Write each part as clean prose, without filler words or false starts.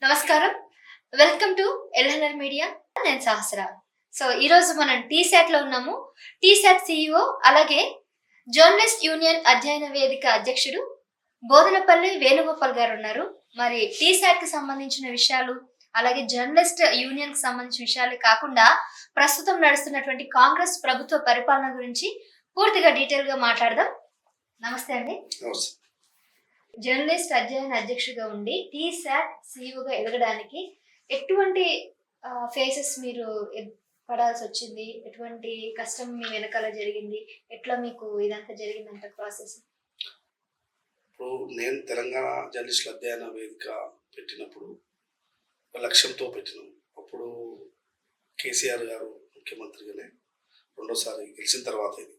నమస్కారం. Welcome to LNR media. నేను సహస్ర. So ఈ రోజు మనం టీసాట్ లో ఉన్నాము. టీసాట్ సిఇఓ అలాగే జర్నలిస్ట్ యూనియన్ అధ్యయన వేదిక అధ్యక్షుడు బోధనపల్లి వేణుగోపాల్ గారు ఉన్నారు. మరి టీసాట్ కి సంబంధించిన విషయాలు అలాగే జర్నలిస్ట్ యూనియన్ కి సంబంధించిన విషయాలే కాకుండా ప్రస్తుతం నడుస్తున్నటువంటి కాంగ్రెస్ ప్రభుత్వ పరిపాలన గురించి పూర్తిగా డీటెయిల్ గా మాట్లాడదాం. నమస్తే అండి. జర్నలిస్ట్ అధ్యయన అధ్యక్షుడిగా ఉండి టీసాట్ సిఇఓగా ఎదగడానికి ఎటువంటి ఫేసెస్ మీరు పడాల్సి వచ్చింది? ఎటువంటి కష్టం మీ వెనకాల జరిగింది? ఎట్లా మీకు ఇదంతా జరిగిందంట ప్రాసెస్? ఇప్పుడు నేను తెలంగాణ జర్నలిస్టుల అధ్యయన వేదిక పెట్టినప్పుడు ఒక లక్ష్యంతో పెట్టినాం. అప్పుడు కేసీఆర్ గారు ముఖ్యమంత్రిగానే రెండోసారి గెలిచిన తర్వాత ఇది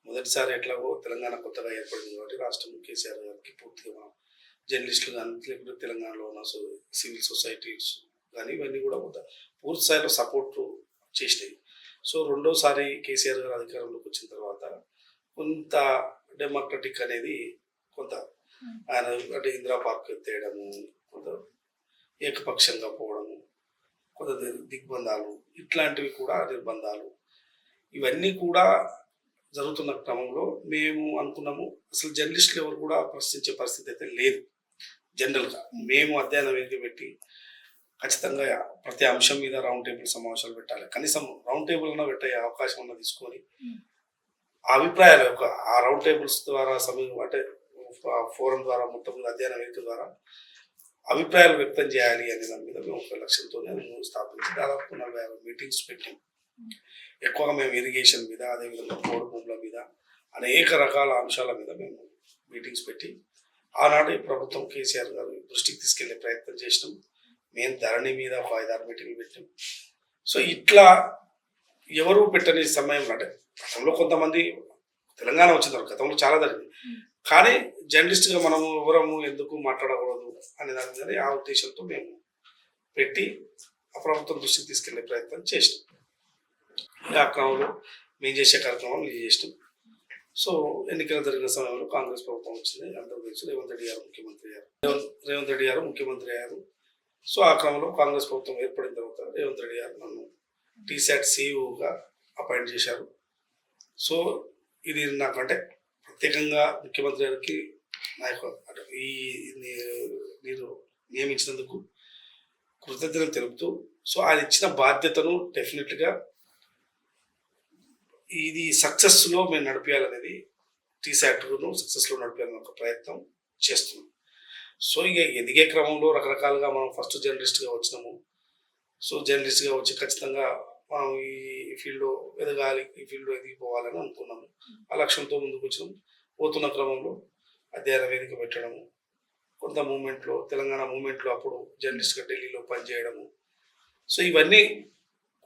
మొదటిసారి ఎట్లాగో తెలంగాణ కొత్తగా ఏర్పడింది కాబట్టి రాష్ట్రం కేసీఆర్ గారికి పూర్తిగా జర్నలిస్టులు కానీ లేకపోతే తెలంగాణలో ఉన్న సివిల్ సొసైటీస్ కానీ ఇవన్నీ కూడా పూర్తి స్థాయిలో సపోర్ట్ చేసినాయి. సో రెండోసారి కేసీఆర్ గారు అధికారంలోకి వచ్చిన తర్వాత కొంత డెమోక్రటిక్ అనేది కొంత ఆయన అంటే ఇందిరా పార్క్ ఎత్తేయడము, కొంత ఏకపక్షంగా పోవడము, కొంత దిగ్బంధాలు, ఇట్లాంటివి కూడా నిర్బంధాలు ఇవన్నీ కూడా జరుగుతున్న క్రమంలో మేము అనుకున్నాము అసలు జర్నలిస్టులు ఎవరు కూడా ప్రశ్నించే పరిస్థితి అయితే లేదు. జనరల్గా మేము అధ్యయన వేదిక పెట్టి ఖచ్చితంగా ప్రతి అంశం మీద రౌండ్ టేబుల్ సమావేశాలు పెట్టాలి. కనీసం రౌండ్ టేబుల్ అన్న పెట్టే అవకాశం అన్న తీసుకొని అభిప్రాయాలు ఆ రౌండ్ టేబుల్స్ ద్వారా అంటే ఫోరం ద్వారా మొత్తం అధ్యయన వేదిక ద్వారా అభిప్రాయాలు వ్యక్తం చేయాలి అనే దాని మీద మేము ఒక లక్ష్యంతోనే స్థాపించి దాదాపు 45 మీటింగ్స్ పెట్టాం. ఎక్కువగా మేము ఇరిగేషన్ మీద, అదేవిధంగా పోడు భూముల మీద, అనేక రకాల అంశాల మీద మేము మీటింగ్స్ పెట్టి ఆనాడు ఈ ప్రభుత్వం కేసీఆర్ గారు దృష్టికి తీసుకెళ్లే ప్రయత్నం చేసినాం. మేము ధరణి మీద ఒక 5-6 మీటింగ్లు పెట్టాం. సో ఇట్లా ఎవరు పెట్టని సమయంలో అంటే గతంలో కొంతమంది తెలంగాణ వచ్చిన గతంలో చాలా జరిగింది, కానీ జర్నలిస్ట్గా మనము ఎవరము ఎందుకు మాట్లాడకూడదు అనే దాని మీద ఆ ఉద్దేశంతో మేము పెట్టి ఆ ప్రభుత్వం దృష్టికి తీసుకెళ్లే ప్రయత్నం చేసినాం. ఆ క్రమంలో మేము చేసే కార్యక్రమాలు మేము చేసినాం. సో ఎన్నికలు జరిగిన సమయంలో కాంగ్రెస్ ప్రభుత్వం వచ్చింది. అందరూ తెలుసు, రేవంత్ రెడ్డి గారు ముఖ్యమంత్రి అయ్యారు. సో ఆ క్రమంలో కాంగ్రెస్ ప్రభుత్వం ఏర్పడిన తర్వాత రేవంత్ రెడ్డి గారు నన్ను టీసాట్ సిఇఓగా అపాయింట్ చేశారు. సో ఇది నాకంటే ప్రత్యేకంగా ముఖ్యమంత్రి గారికి నా యొక్క మీరు నియమించినందుకు కృతజ్ఞతలు తెలుపుతూ, సో ఆయన ఇచ్చిన బాధ్యతను డెఫినెట్గా ఇది సక్సెస్లో మేము నడిపించాలనేది టీసాట్ను సక్సెస్లో నడిపించాలని ఒక ప్రయత్నం చేస్తున్నాం. సో ఇక ఎదిగే క్రమంలో రకరకాలుగా మనం ఫస్ట్ జర్నలిస్ట్గా వచ్చినాము. సో జర్నలిస్ట్గా వచ్చి ఖచ్చితంగా మనం ఈ ఫీల్డ్లో ఎదగాలి, ఈ ఫీల్డ్లో ఎదిగిపోవాలని అనుకున్నాము. ఆ లక్ష్యంతో ముందుకు వచ్చినాము. పోతున్న క్రమంలో అధ్యయన వేదిక పెట్టడము, కొంత మూమెంట్లో తెలంగాణ మూమెంట్లో అప్పుడు జర్నలిస్ట్గా ఢిల్లీలో పనిచేయడము, సో ఇవన్నీ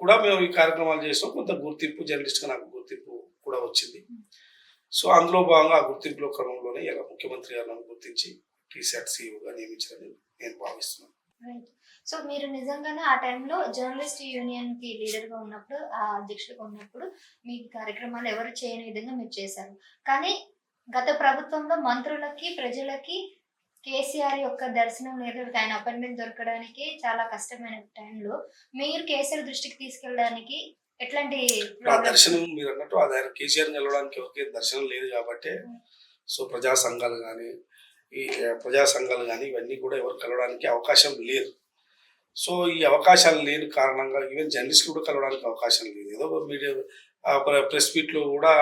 కూడా మేము ఈ కార్యక్రమాలు చేసాం. కొంత గుర్తింపు జర్నలిస్ట్గా నాకు గుర్తింపు కూడా వచ్చింది. సో అందులో భాగంగా ఆ గుర్తింపులో క్రమంలోనే ఇలా ముఖ్యమంత్రి గారు నన్ను గుర్తించి టీసాట్ సిఇఓగా నియమించాలని నేను భావిస్తున్నాను. సో మీరు నిజంగానే ఆ టైంలో జర్నలిస్ట్ యూనియన్ కి లీడర్ గా ఉన్నప్పుడు, ఆ అధ్యక్షుడిగా ఉన్నప్పుడు మీ కార్యక్రమాలు ఎవరు చేయని విధంగా మీరు చేశారు. కానీ గత ప్రభుత్వంలో మంత్రులకి ప్రజలకి కేసీఆర్ యొక్క దర్శనం లేదా ఆయన అపాయింట్మెంట్ దొరకడానికి చాలా కష్టమైన టైంలో మీరు కేసీఆర్ దృష్టికి తీసుకెళ్ళడానికి ఎట్లాంటి దర్శనం మీరు అన్నట్టు ఆయన కేసీఆర్ వెళ్ళడానికి ఒకే దర్శనం లేదు కాబట్టి, సో ప్రజా సంఘాలు కానీ ఇవన్నీ కూడా ఎవరు కలవడానికి అవకాశం లేదు. సో ఈ అవకాశాలు లేని కారణంగా ఈవెన్ జర్నలిస్టులు కూడా కలవడానికి అవకాశం లేదు. ఏదో మీడియా ప్రెస్ మీట్లో కూడా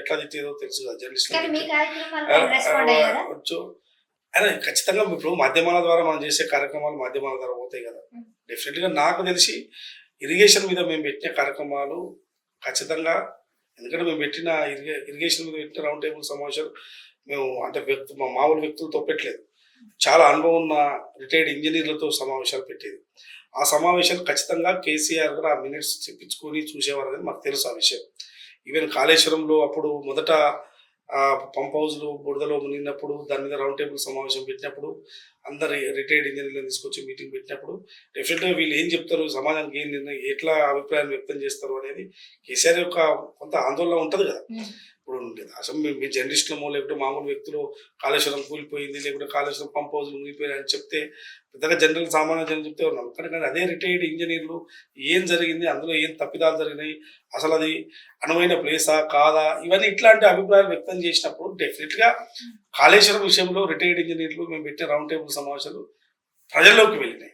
ఎట్లా తిట్టేదో తెలుసు కదా జర్నలిస్టులు. అదే ఖచ్చితంగా ఇప్పుడు మాధ్యమాల ద్వారా మనం చేసే కార్యక్రమాలు మాధ్యమాల ద్వారా పోతాయి కదా. డెఫినెట్గా నాకు తెలిసి ఇరిగేషన్ మీద మేము పెట్టిన కార్యక్రమాలు ఖచ్చితంగా, ఎందుకంటే మేము పెట్టిన ఇరిగేషన్ మీద పెట్టిన రౌండ్ టేబుల్ సమావేశాలు మేము అంటే మామూలు వ్యక్తులతో పెట్టలేదు. చాలా అనుభవం ఉన్న రిటైర్డ్ ఇంజనీర్లతో సమావేశాలు పెట్టేది. ఆ సమావేశాలు ఖచ్చితంగా కేసీఆర్ కూడా ఆ మినిట్స్ చెప్పించుకొని చూసేవారు అనేది మాకు తెలుసు ఆ విషయం. ఈవెన్ కాళేశ్వరంలో అప్పుడు మొదట పంప్ హౌస్లో బురదలో మునిగినప్పుడు దాని మీద రౌండ్ టేబుల్ సమావేశం పెట్టినప్పుడు అందరు రిటైర్డ్ ఇంజనీర్లను తీసుకొచ్చి మీటింగ్ పెట్టినప్పుడు డెఫినెట్గా వీళ్ళు ఏం చెప్తారు, సమాజానికి ఏం నిర్ణయం, ఎట్లా అభిప్రాయం వ్యక్తం చేస్తారు అనేది కేసీఆర్ యొక్క కొంత ఆందోళన ఉంటుంది కదా. ఇప్పుడు ఉండేది అసలు మీ జర్నలిస్టులమో లేకపోతే మామూలు వ్యక్తులు కాళేశ్వరం కూలిపోయింది లేకపోతే కాళేశ్వరం పంప్ హౌస్ మునిగిపోయింది అని చెప్తే పెద్దగా జనరల్ సామాన్య జనం చెప్తే ఉన్నాం కానీ అదే రిటైర్డ్ ఇంజనీర్లు ఏం జరిగింది అందులో ఏం తప్పిదాలు జరిగినాయి అసలు అది అనువైన ప్లేసా కాదా ఇవన్నీ ఇట్లాంటి అభిప్రాయాలు వ్యక్తం చేసినప్పుడు డెఫినెట్గా కాళేశ్వరం విషయంలో రిటైర్డ్ ఇంజనీర్లు మేము పెట్టిన రౌండ్ టేబుల్ సమావేశాలు ప్రజల్లోకి వెళ్ళినాయి.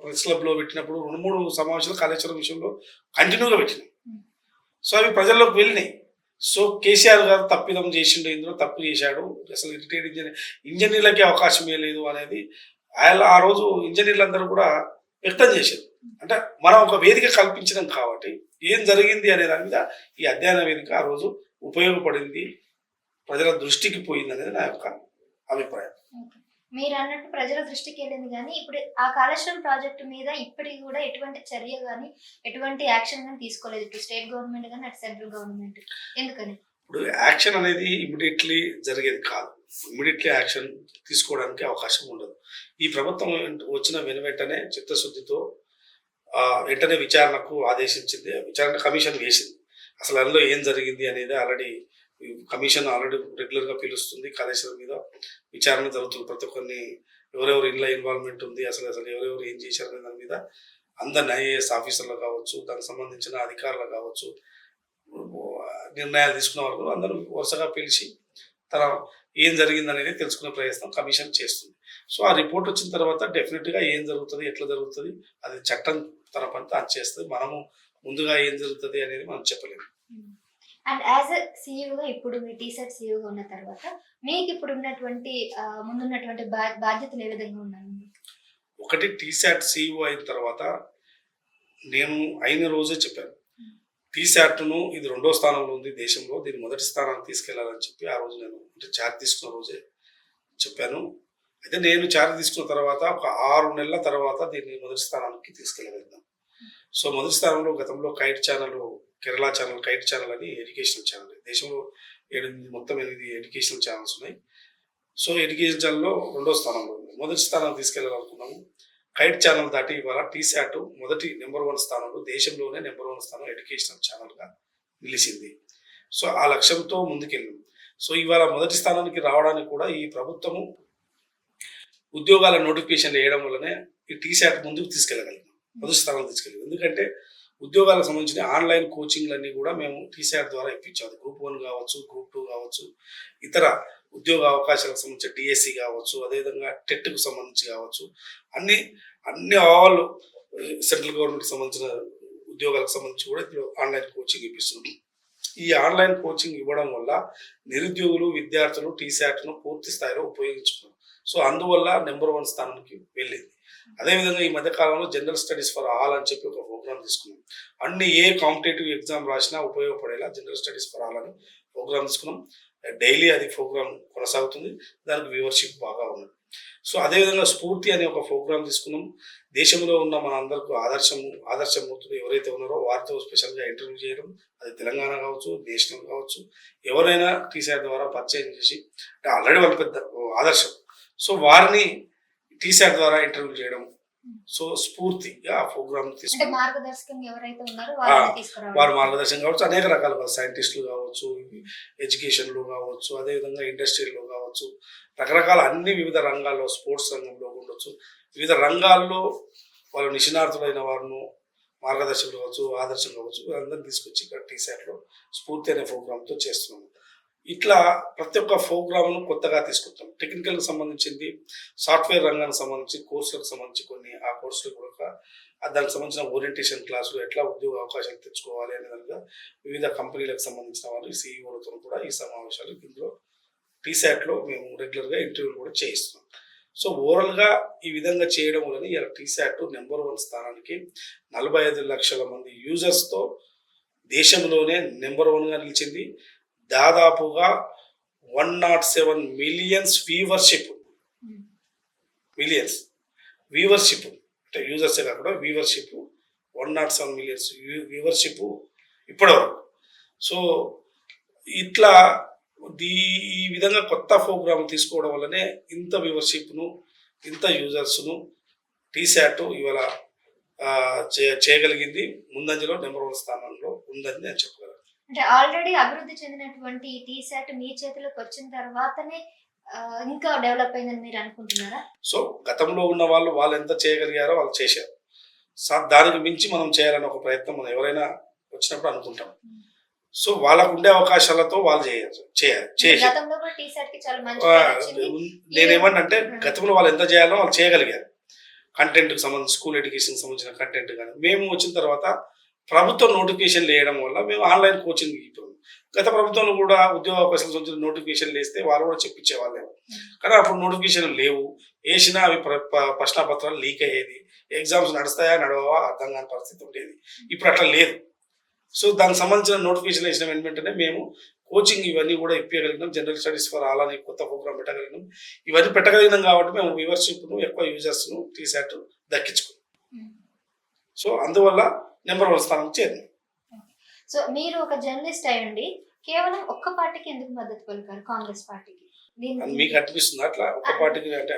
ప్రెస్ క్లబ్ లో పెట్టినప్పుడు 2-3 సమావేశాలు కాళేశ్వరం విషయంలో కంటిన్యూగా పెట్టినాయి. సో అవి ప్రజల్లోకి వెళ్ళినాయి. సో కేసీఆర్ గారు తప్పిదం చేసిండు ఇందులో తప్పు చేశాడు అసలు రిటైర్డ్ ఇంజనీర్లకి అవకాశం లేదు అనేది ఆయన ఆ రోజు ఇంజనీర్లందరూ కూడా వ్యక్తం చేశారు. అంటే మనం ఒక వేదిక కల్పించడం కాబట్టి ఏం జరిగింది అనే దాని మీద ఈ అధ్యయన వేదిక ఆ రోజు ఉపయోగపడింది ప్రజల దృష్టికి పోయింది అనేది నా యొక్క అభిప్రాయం. మీరు అన్నట్టు ప్రజల దృష్టికి వెళ్ళింది కానీ ఇప్పుడు ఆ కాళేశ్వరం ప్రాజెక్టు మీద ఇప్పటికి కూడా ఎటువంటి చర్య కానీ ఎటువంటి యాక్షన్ కానీ తీసుకోలేదు ఇటు స్టేట్ గవర్నమెంట్ కానీ అటు సెంట్రల్ గవర్నమెంట్. ఎందుకని? ఇప్పుడు యాక్షన్ అనేది ఇమ్మీడియట్లీ జరిగేది కాదు. ఇమ్మీడియట్లీ యాక్షన్ తీసుకోవడానికి అవకాశం ఉండదు. ఈ ప్రభుత్వం వచ్చిన వెంటనే చిత్తశుద్ధితో వెంటనే విచారణకు ఆదేశించింది. విచారణ కమిషన్ వేసింది. అసలు అందులో ఏం జరిగింది అనేది ఆల్రెడీ కమిషన్ రెగ్యులర్గా పిలుస్తుంది. కాళేశ్వరం మీద విచారణ జరుగుతుంది. ప్రతి ఒక్కరిని ఎవరెవరు ఇంట్లో ఇన్వాల్వ్మెంట్ ఉంది అసలు ఎవరెవరు ఏం చేశారు అనే దాని మీద అందరిని ఐఏఎస్ ఆఫీసర్లు కావచ్చు దానికి సంబంధించిన అధికారులు కావచ్చు నిర్ణయాలు తీసుకున్న వరకు అందరూ వరుసగా పిలిచి తన ఏం జరిగింది అనేది తెలుసుకునే ప్రయత్నం కమిషన్ చేస్తుంది. సో ఆ రిపోర్ట్ వచ్చిన తర్వాత డెఫినెట్గా ఏం జరుగుతుంది ఎట్లా జరుగుతుంది అది చట్టం తన పని తాను చేస్తుంది. మనము ముందుగా ఏం జరుగుతుంది అనేది మనం చెప్పలేము. అండ్ యాజ్ ఎ సీఈఓగా ఇప్పుడు మీ టీసెట్ సీఈఓగా ఉన్న తర్వాత మీకు ఇప్పుడు ఉన్నటువంటి ముందున్నటువంటి బాధ్యతలు ఏ విధంగా ఉన్నాయి? ఒకటి టీశాట్ సీఈఓ అయిన తర్వాత నేను అయిన రోజే చెప్పాను టీశాట్ను ఇది 2వ స్థానంలో ఉంది దేశంలో దీన్ని మొదటి స్థానానికి తీసుకెళ్లాలని చెప్పి ఆ రోజు నేను అంటే చార్జ్ తీసుకున్న రోజే చెప్పాను. అయితే నేను చార్జ్ తీసుకున్న తర్వాత ఒక 6 నెలల తర్వాత దీన్ని మొదటి స్థానానికి తీసుకెళ్ళగలుగుతాం. సో మొదటి స్థానంలో గతంలో kite channel Kerala channel kite channel అని ఎడ్యుకేషనల్ ఛానల్ దేశంలో 8 ఎడ్యుకేషనల్ ఛానల్స్ ఉన్నాయి. సో ఎడ్యుకేషన్ ఛానల్లో 2వ స్థానంలో ఉంది. మొదటి స్థానం తీసుకెళ్లాలనుకున్నాము. కైట్ ఛానల్ దాటి ఇవాళ టీశాట్ మొదటి నెంబర్ 1 స్థానంలో దేశంలోనే నెంబర్ 1 స్థానం ఎడ్యుకేషనల్ ఛానల్గా నిలిచింది. సో ఆ లక్ష్యంతో ముందుకెళ్ళాం. సో ఇవాళ మొదటి స్థానానికి రావడానికి కూడా ఈ ప్రభుత్వము ఉద్యోగాల నోటిఫికేషన్లు వేయడం వల్లనే ఈ టీశాట్ ముందుకు తీసుకెళ్ళగలిగాం మొదటి స్థానం తీసుకెళ్ళాం. ఎందుకంటే ఉద్యోగాలకు సంబంధించిన ఆన్లైన్ కోచింగ్లన్నీ కూడా మేము టీశాట్ ద్వారా ఇప్పించాము. గ్రూప్ 1 కావచ్చు గ్రూప్ 2 కావచ్చు ఇతర ఉద్యోగ అవకాశాలకు సంబంధించిన డిఎస్సి కావచ్చు అదేవిధంగా టెట్కు సంబంధించి కావచ్చు అన్ని ఆల్ సెంట్రల్ గవర్నమెంట్కి సంబంధించిన ఉద్యోగాలకు సంబంధించి కూడా ఇప్పుడు ఆన్లైన్ కోచింగ్ ఇప్పిస్తున్నాం. ఈ ఆన్లైన్ కోచింగ్ ఇవ్వడం వల్ల నిరుద్యోగులు విద్యార్థులు టీశాట్ను పూర్తి స్థాయిలో ఉపయోగించుకున్నారు. సో అందువల్ల నెంబర్ 1 స్థానానికి వెళ్ళింది. అదేవిధంగా ఈ మధ్య కాలంలో జనరల్ స్టడీస్ ఫర్ ఆల్ అని చెప్పి ఒక ప్రోగ్రామ్ తీసుకున్నాం. ఏ కాంపిటేటివ్ ఎగ్జామ్ రాసినా ఉపయోగపడేలా జనరల్ స్టడీస్ ఫర్ ఆల్ అని ప్రోగ్రామ్ తీసుకున్నాం. డైలీ అది ప్రోగ్రామ్ కొనసాగుతుంది. దానికి వ్యూవర్షిప్ బాగా ఉన్నది. సో అదేవిధంగా స్ఫూర్తి అనే ఒక ప్రోగ్రామ్ తీసుకున్నాం. దేశంలో ఉన్న మన అందరికీ ఆదర్శమూర్తులు ఎవరైతే ఉన్నారో వారితో స్పెషల్గా ఇంటర్వ్యూ చేయడం అది తెలంగాణ కావచ్చు నేషనల్ కావచ్చు ఎవరైనా టీశాట్ ద్వారా పరిచయం చేసి ఆల్రెడీ వాళ్ళ పెద్ద ఆదర్శం సో వారిని టీశాట్ ద్వారా ఇంటర్వ్యూ చేయడం. సో స్ఫూర్తిగా ఆ ప్రోగ్రామ్ తీసుకుని వారు మార్గదర్శనం కావచ్చు అనేక రకాలుగా సైంటిస్టులు కావచ్చు ఎడ్యుకేషన్లో కావచ్చు అదేవిధంగా ఇండస్ట్రీలో కావచ్చు రకరకాల వివిధ రంగాల్లో స్పోర్ట్స్ రంగంలో ఉండొచ్చు వివిధ రంగాల్లో వాళ్ళు నిష్ణాతులైన వారిను మార్గదర్శకులు కావచ్చు ఆదర్శం కావచ్చు అందరిని తీసుకొచ్చి ఇక్కడ టీశాట్లో స్ఫూర్తి అనే ప్రోగ్రామ్తో చేస్తున్నాము. ఇట్లా ప్రతి ఒక్క ప్రోగ్రామ్ను కొత్తగా తీసుకుంటాం. టెక్నికల్కి సంబంధించింది సాఫ్ట్వేర్ రంగానికి సంబంధించి కోర్సులకు సంబంధించి కొన్ని ఆ కోర్సులు కూడా దానికి సంబంధించిన ఓరియంటేషన్ క్లాసులు ఎట్లా ఉద్యోగ అవకాశాలు తెచ్చుకోవాలి అనే విధంగా వివిధ కంపెనీలకు సంబంధించిన వాళ్ళు సీఈఓలతో కూడా ఈ సమావేశాలు ఇందులో టీశాట్లో మేము రెగ్యులర్గా ఇంటర్వ్యూలు కూడా చేయిస్తున్నాం. సో ఓవరాల్గా ఈ విధంగా చేయడం వలన ఇలా టీశాట్ నెంబర్ 1 స్థానానికి 45 లక్షల మంది యూజర్స్తో దేశంలోనే నెంబర్ 1గా నిలిచింది. దాదాపుగా 107 మిలియన్స్ వ్యూవర్షిప్ అంటే యూజర్సే కాకుండా వ్యూవర్షిప్ 107 మిలియన్స్ వ్యూవర్షిప్ ఇప్పటివరకు. సో ఇట్లా ఈ విధంగా కొత్త ప్రోగ్రామ్ తీసుకోవడం వల్లనే ఇంత వ్యూవర్షిప్ను ఇంత యూజర్స్ను టీశాట్ ఇవాళ చేయగలిగింది. ముందంజలో నెంబర్ 1 స్థానంలో ఉందని నేను చెప్పగలను. అంటే ఆల్రెడీ అభివృద్ధి చెందినటువంటి ఈ టీశాట్ మీ చేతిలోకి వచ్చిన తర్వాతనే ఇంకా డెవలప్ అయిందని మీరు అనుకుంటున్నారా? సో గతంలో ఉన్న వాళ్ళు ఎంత చేయగలిగారో వాళ్ళు చేశారు. దానికి మించి మనం చేయాలని ఒక ప్రయత్నం మనం ఎవరైనా వచ్చినప్పుడు అనుకుంటాం. సో వాళ్ళకు ఉండే అవకాశాలతో వాళ్ళు చేయాలి. గతంలో కూడా టీశాట్ కి చాలా మంచి పేరు వచ్చింది. నేనేమంటే గతంలో వాళ్ళు ఎంత చేయాలో వాళ్ళు చేయగలిగారు. కంటెంట్కి సంబంధించి స్కూల్ ఎడ్యుకేషన్ సంబంధించిన కంటెంట్ కానీ మేము వచ్చిన తర్వాత ప్రభుత్వం నోటిఫికేషన్లు వేయడం వల్ల మేము ఆన్లైన్ కోచింగ్ ఇప్పుడు గత ప్రభుత్వంలో కూడా ఉద్యోగ అవకాశాల సంబంధించిన నోటిఫికేషన్లు వేస్తే వాళ్ళు కూడా చెప్పించే వాళ్ళేమో. కానీ అప్పుడు నోటిఫికేషన్లు లేవు, వేసినా అవి ప్రశ్నపత్రాలు లీక్ అయ్యేది, ఎగ్జామ్స్ నడుస్తాయా నడవా అర్థం కాని పరిస్థితి ఉండేది. ఇప్పుడు అట్లా లేదు. సో దానికి సంబంధించిన నోటిఫికేషన్ వేసిన వెంటనే మేము కోచింగ్ ఇవన్నీ కూడా ఇప్పగలిగినాం. జనరల్ స్టడీస్ ఫర్ ఆల్ అని కొత్త ప్రోగ్రామ్ పెట్టగలిగినాం. ఇవన్నీ పెట్టగలిగినాం కాబట్టి మేము వ్యూవర్షిప్ను ఎక్కువ యూజర్స్ను టీశాట్ దక్కించుకున్నాం. సో అందువల్ల నెంబర్ 1 స్థానం చేరింది. సో మీరు ఒక జర్నలిస్ట్ అయ్యండి కేవలం ఒక్క పార్టీకి ఎందుకు మద్దతు పలికారు? కాంగ్రెస్ పార్టీకి. మీకు అనిపిస్తుంది అట్లా ఒక పార్టీకి అంటే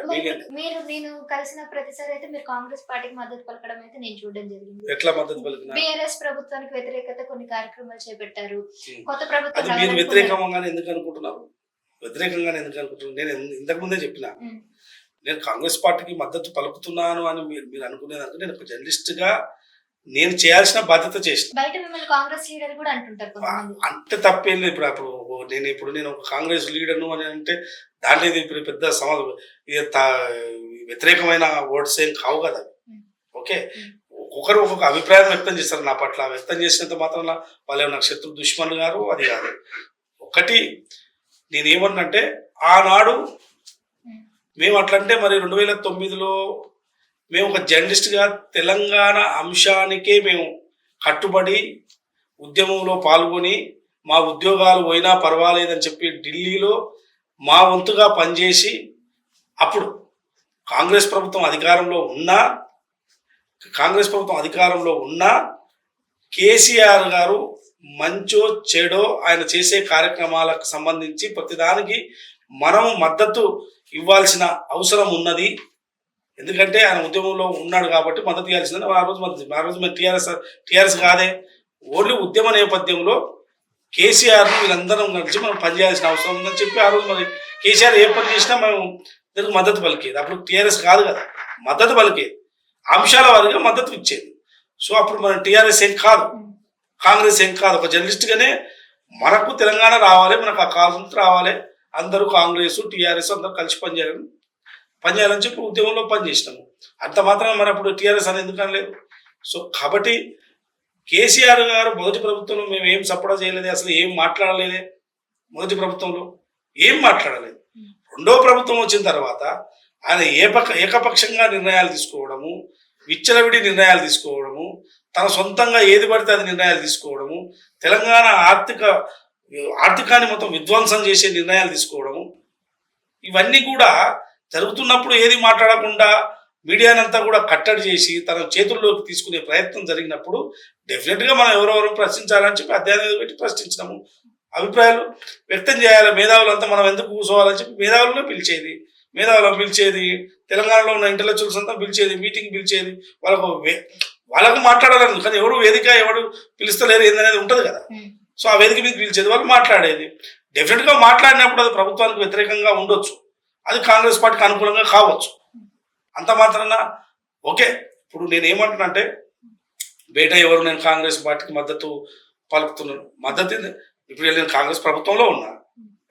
మీరు నేను కలిసిన ప్రతిసారి అయితే మీరు కాంగ్రెస్ పార్టీకి మద్దతు పలకడం అయితే నేను చూడడం జరిగింది. ఎట్లా మద్దతు పలికినా? బీఆర్ఎస్ ప్రభుత్వానికి వ్యతిరేకత కొన్ని కార్యక్రమాలు చేపట్టారు. కొత్త అది ప్రభుత్వం మీరు వ్యతిరేకంగానే ఎందుకు అనుకుంటున్నారు? వ్యతిరేకంగానే ఎందుకు అనుకుంటున్నారు? నేను ఇంతకు ముందే చెప్పిన నేను కాంగ్రెస్ పార్టీకి మద్దతు పలుకుతున్నాను అని మీరు అనుకునేదానికి నేను ఒక జర్నలిస్ట్ గా నేను చేయాల్సిన బాధ్యత చేసిన. బయట మిమ్మల్ని కాంగ్రెస్ లీడర్ కూడా అంటుంటారు. అంటే తప్పేం లేదు. ఇప్పుడు నేను ఒక కాంగ్రెస్ లీడర్ను అని అంటే దాంట్లో ఇప్పుడు పెద్ద వ్యతిరేకమైన వర్డ్స్ ఏం కావు కదా. ఓకే, ఒక్కొక్కరు ఒక్కొక్క అభిప్రాయం వ్యక్తం చేస్తారు నా పట్ల. వ్యక్తం చేసినంత మాత్రం వాళ్ళు నాకు శత్రు దుష్మన్లు గారు అది కాదు. ఒకటి నేనేమన్నంటే ఆనాడు మేము అట్లంటే మరి 2009లో మేము ఒక జర్నలిస్ట్గా తెలంగాణ అంశానికే మేము కట్టుబడి ఉద్యమంలో పాల్గొని మా ఉద్యోగాలు పోయినా పర్వాలేదని చెప్పి ఢిల్లీలో మా వంతుగా పనిచేసి అప్పుడు కాంగ్రెస్ ప్రభుత్వం అధికారంలో ఉన్నా కేసీఆర్ గారు మంచో చెడో ఆయన చేసే కార్యక్రమాలకు సంబంధించి ప్రతిదానికి మనం మద్దతు ఇవ్వాల్సిన అవసరం ఉన్నది. ఎందుకంటే ఆయన ఉద్యమంలో ఉన్నాడు కాబట్టి మద్దతు ఇవ్వాల్సిందని ఆ రోజు మేము టీఆర్ఎస్ కాదే, ఓన్లీ ఉద్యమ నేపథ్యంలో కేసీఆర్ని వీళ్ళందరం కలిసి మనం పనిచేయాల్సిన అవసరం ఉందని చెప్పి ఆ రోజు మరి కేసీఆర్ ఏ పని చేసినా మేము దానికి మద్దతు పలికేది. అప్పుడు టీఆర్ఎస్ కాదు కదా, మద్దతు పలికేది, అంశాల వారిగా మద్దతు ఇచ్చేది. సో అప్పుడు మనం టీఆర్ఎస్ ఏం కాదు, కాంగ్రెస్ ఏం కాదు. ఒక జర్నలిస్ట్గానే మనకు తెలంగాణ రావాలి, మనకు ఆ కాలం రావాలి, అందరూ కాంగ్రెస్ టీఆర్ఎస్ అందరూ కలిసి పనిచేయాలని చెప్పి ఉద్యమంలో పనిచేసినాము. అంత మాత్రం మరి అప్పుడు టీఆర్ఎస్ అని ఎందుకు అనలేదు. సో కాబట్టి కేసీఆర్ గారు మొదటి ప్రభుత్వంలో మేము ఏం సపోర్ట్ చేయలేదే, అసలు ఏం మాట్లాడలేదే. మొదటి ప్రభుత్వంలో ఏం మాట్లాడలేదు. రెండో ప్రభుత్వం వచ్చిన తర్వాత ఆయన ఏకపక్షంగా నిర్ణయాలు తీసుకోవడము, విచ్చలవిడి నిర్ణయాలు తీసుకోవడము, తన సొంతంగా ఏది పడితే అది నిర్ణయాలు తీసుకోవడము, తెలంగాణ ఆర్థికాన్ని మొత్తం విధ్వంసం చేసే నిర్ణయాలు తీసుకోవడము, ఇవన్నీ కూడా జరుగుతున్నప్పుడు ఏది మాట్లాడకుండా మీడియానంతా కూడా కట్టడి చేసి తన చేతుల్లోకి తీసుకునే ప్రయత్నం జరిగినప్పుడు డెఫినెట్గా మనం ఎవరెవరు ప్రశ్నించాలని చెప్పి అధ్యయనం పెట్టి ప్రశ్నించినాము. అభిప్రాయాలు వ్యక్తం చేయాలి. మేధావులంతా మనం ఎందుకు కూర్చోవాలని చెప్పి మేధావులను పిలిచేది, తెలంగాణలో ఉన్న ఇంటలెక్చువల్స్ అంతా పిలిచేది, మీటింగ్ పిలిచేది. వాళ్ళకు మాట్లాడాలని, కానీ ఎవడు పిలుస్తలేరు ఏందనేది ఉంటుంది కదా. సో ఆ వేదిక మీద పిలిచేది, వాళ్ళు మాట్లాడేది. డెఫినెట్గా మాట్లాడినప్పుడు అది ప్రభుత్వానికి వ్యతిరేకంగా ఉండొచ్చు, అది కాంగ్రెస్ పార్టీకి అనుకూలంగా కావచ్చు. అంత మాత్రాన ఓకే. ఇప్పుడు నేను ఏమంటున్నా అంటే నేను కాంగ్రెస్ పార్టీకి మద్దతు పలుకుతున్నాను. ఇప్పుడు నేను కాంగ్రెస్ ప్రభుత్వంలో ఉన్నా.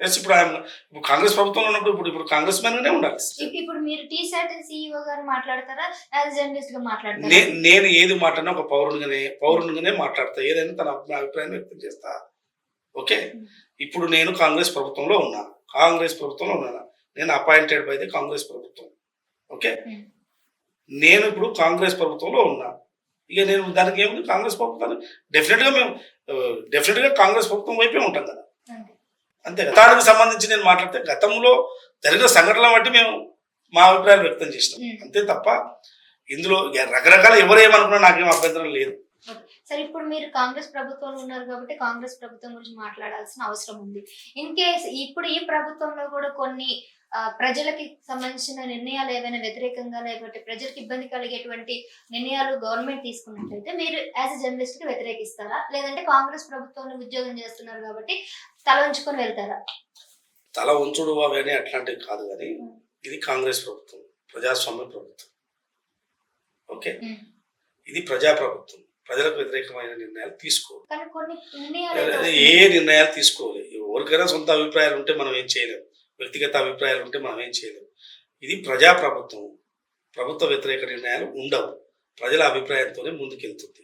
ఎస్, ఇప్పుడు కాంగ్రెస్ ప్రభుత్వంలో ఉన్నప్పుడు ఇప్పుడు కాంగ్రెస్ మ్యాన్గానే ఉండాలి. ఇప్పుడు మీరు టీశాట్ CEO గారు మాట్లాడతారా, యాజ్ జర్నలిస్ట్ గా మాట్లాడతారా? నేను ఏది మాట్లాడినా ఒక పౌరునిగానే మాట్లాడతా. ఏదైనా తన అభిప్రాయాన్ని వ్యక్తం చేస్తా. ఓకే, ఇప్పుడు నేను కాంగ్రెస్ ప్రభుత్వంలో ఉన్నాను. నేను అపాయింటెడ్ బై ది కాంగ్రెస్ ప్రభుత్వం. ఓకే, నేను ఇప్పుడు కాంగ్రెస్ ప్రభుత్వంలో ఉన్నా. ఇక నేను దానికి ఏముంది, కాంగ్రెస్ ప్రభుత్వాన్ని డెఫినెట్గా కాంగ్రెస్ ప్రభుత్వం వైపే ఉంటాం కదా. అంతే. దానికి సంబంధించి నేను మాట్లాడితే గతంలో జరిగిన సంఘటనల బట్టి మేము మా అభిప్రాయాలు వ్యక్తం చేసినాం. అంతే తప్ప ఇందులో రకరకాల ఎవరేమనుకున్నా నాకేం అభ్యంతరం లేదు. సరే, ఇప్పుడు మీరు కాంగ్రెస్ ప్రభుత్వంలో ఉన్నారు కాబట్టి కాంగ్రెస్ ప్రభుత్వం గురించి మాట్లాడాల్సిన అవసరం ఉంది. ఇన్ కేస్ ఇప్పుడు ఈ ప్రభుత్వంలో కూడా కొన్ని ప్రజలకి సంబంధించిన నిర్ణయాలు ఏవైనా వ్యతిరేకంగా లేకపోతే ప్రజలకు ఇబ్బంది కలిగేటువంటి నిర్ణయాలు గవర్నమెంట్ తీసుకున్నట్లయితే మీరు యాజ్ ఎ జర్నలిస్ట్ కి వ్యతిరేకిస్తారా, లేదంటే కాంగ్రెస్ ప్రభుత్వంలో ఉద్యోగం చేస్తున్నారు కాబట్టి తల ఉంచుకొని వెళ్తారా? తల ఉంచుడు అవన్నీ అట్లాంటివి కాదు, కానీ ఇది కాంగ్రెస్ ప్రభుత్వం, ప్రజాస్వామ్య ప్రభుత్వం. ఓకే, ఇది ప్రజాప్రభుత్వం. ప్రజలకు వ్యతిరేకమైన నిర్ణయాలు తీసుకోవాలి. కానీ కొన్ని నిర్ణయాలు ఏ నిర్ణయాలు తీసుకోవాలి. ఎవరికైనా సొంత అభిప్రాయాలు ఉంటే మనం ఏం చేయలేము, వ్యక్తిగత అభిప్రాయాలు ఉంటే మనం ఏం చేయలేము. ఇది ప్రజాప్రభుత్వం. ప్రభుత్వ వ్యతిరేక నిర్ణయాలు ఉండవు, ప్రజల అభిప్రాయంతోనే ముందుకెళ్తుంది.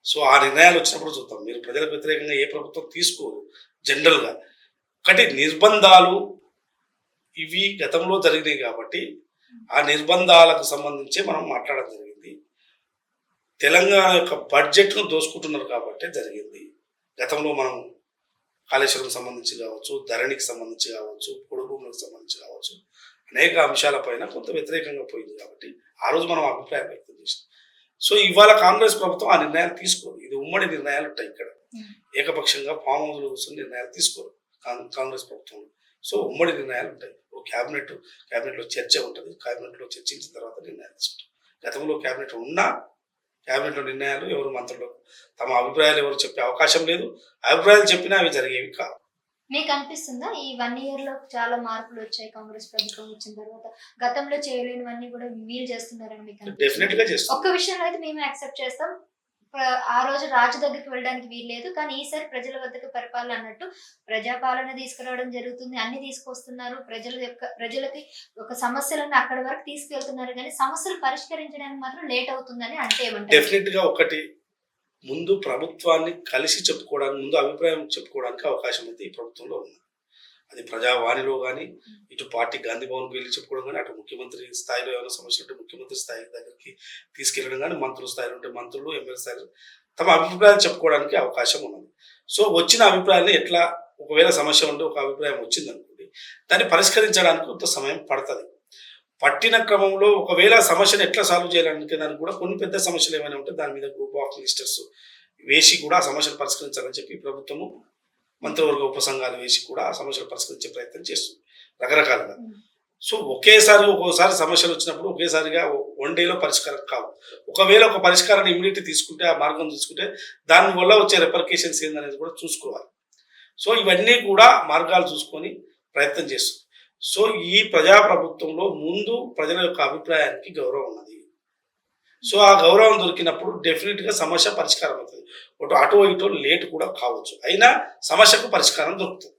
సో ఆ నిర్ణయాలు వచ్చినప్పుడు చూద్దాం. మీరు ప్రజలకు వ్యతిరేకంగా ఏ ప్రభుత్వం తీసుకోరు. జనరల్గా ఒకటి నిర్బంధాలు ఇవి గతంలో జరిగినాయి కాబట్టి ఆ నిర్బంధాలకు సంబంధించి మనం మాట్లాడడం జరిగింది. తెలంగాణ యొక్క బడ్జెట్ను దోసుకుంటున్నారు కాబట్టి జరిగింది. గతంలో మనం కాళేశ్వరం సంబంధించి కావచ్చు, ధరణికి సంబంధించి కావచ్చు, పొడుగు భూములకు సంబంధించి కావచ్చు, అనేక అంశాలపైన కొంత వ్యతిరేకంగా పోయింది కాబట్టి ఆ రోజు మనం అభిప్రాయం వ్యక్తం చేసాం. సో ఇవాళ కాంగ్రెస్ ప్రభుత్వం ఆ నిర్ణయాలు తీసుకోరు. ఇది ఉమ్మడి నిర్ణయాలు ఉంటాయి. ఇక్కడ ఏకపక్షంగా ఫామ్ హౌస్లో కూర్చొని నిర్ణయాలు తీసుకోరు కాంగ్రెస్ ప్రభుత్వంలో. సో ఉమ్మడి నిర్ణయాలు ఉంటాయి. క్యాబినెట్లో చర్చ ఉంటుంది. క్యాబినెట్లో చర్చించిన తర్వాత నిర్ణయాలు తీసుకుంటారు. గతంలో క్యాబినెట్లో నిర్ణయాలు ఎవరు మంత్రులు తమ అభిప్రాయాలు ఎవరు చెప్పే అవకాశం లేదు. అభిప్రాయాలు చెప్పినా అవి జరిగేవి కావు. మీకు అనిపిస్తుందా ఈ 1 year లో చాలా మార్పులు వచ్చాయి కాంగ్రెస్ ప్రభుత్వం వచ్చిన తర్వాత? గతంలో చేయలేనివన్నీ కూడా వీళ్ళు చేస్తున్నారని మీకు డెఫినెట్ గా చేస్తారు. ఒక్క విషయంలో అయితే మేము యాక్సెప్ట్ చేస్తాం, ఆ రోజు రాజు దగ్గరికి వెళ్ళడానికి వీల్లేదు, కానీ ఈసారి ప్రజల వద్దకు పరిపాలన అన్నట్టు ప్రజాపాలన తీసుకురావడం జరుగుతుంది. అన్ని తీసుకొస్తున్నారు. ప్రజలకి ఒక సమస్యలను అక్కడి వరకు తీసుకెళ్తున్నారు, కానీ సమస్యలు పరిష్కరించడానికి మాత్రం లేట్ అవుతుందని అంటే ఏమంటారు? డెఫినెట్ గా ఒకటి, ముందు ప్రభుత్వాన్ని కలిసి చెప్పుకోవడానికి, ముందు అభిప్రాయం చెప్పుకోవడానికి అవకాశం అయితే ఈ ప్రభుత్వంలో ఉంది. అది ప్రజావాణిలో కానీ, ఇటు పార్టీ గాంధీ భవన్కి వెళ్ళి చెప్పుకోవడం కానీ, అటు ముఖ్యమంత్రి స్థాయిలో ఏమైనా సమస్యలు ఉంటే ముఖ్యమంత్రి స్థాయి దగ్గరికి తీసుకెళ్ళడం కానీ, మంత్రుల స్థాయిలో ఉంటే మంత్రులు, ఎమ్మెల్యే స్థాయిలో తమ అభిప్రాయాలు చెప్పుకోవడానికి అవకాశం ఉన్నది. సో వచ్చిన అభిప్రాయాన్ని ఎట్లా, ఒకవేళ సమస్య ఉంటే ఒక అభిప్రాయం వచ్చింది అనుకోండి, దాన్ని పరిష్కరించడానికి కొంత సమయం పడుతుంది. పట్టిన క్రమంలో ఒకవేళ సమస్యను ఎట్లా సాల్వ్ చేయాలనుకే దానికి కూడా కొన్ని పెద్ద సమస్యలు ఏమైనా ఉంటే దాని మీద గ్రూప్ ఆఫ్ మినిస్టర్స్ వేసి కూడా ఆ సమస్యను పరిష్కరించాలని చెప్పి ప్రభుత్వము మంత్రివర్గ ఉపసంఘాలు వేసి కూడా ఆ సమస్యలు పరిష్కరించే ప్రయత్నం చేస్తుంది రకరకాలుగా. సో ఒక్కోసారి సమస్యలు వచ్చినప్పుడు ఒకేసారిగా 1 dayలో పరిష్కారం కావు. ఒకవేళ ఒక పరిష్కారాన్ని ఇమీడియట్ తీసుకుంటే, ఆ మార్గం తీసుకుంటే దాని వల్ల వచ్చే రెపర్కేషన్స్ ఏందనేది కూడా చూసుకోవాలి. సో ఇవన్నీ కూడా మార్గాలు చూసుకొని ప్రయత్నం చేస్తుంది. సో ఈ ప్రజాప్రభుత్వంలో ముందు ప్రజల యొక్క అభిప్రాయానికి గౌరవం ఉన్నది. సో ఆ గౌరవం దొరికినప్పుడు డెఫినెట్గా సమస్య పరిష్కారం అవుతుంది. అటో ఇటో లేట్ కూడా కావచ్చు, అయినా సమస్యకు పరిష్కారం దొరుకుతుంది.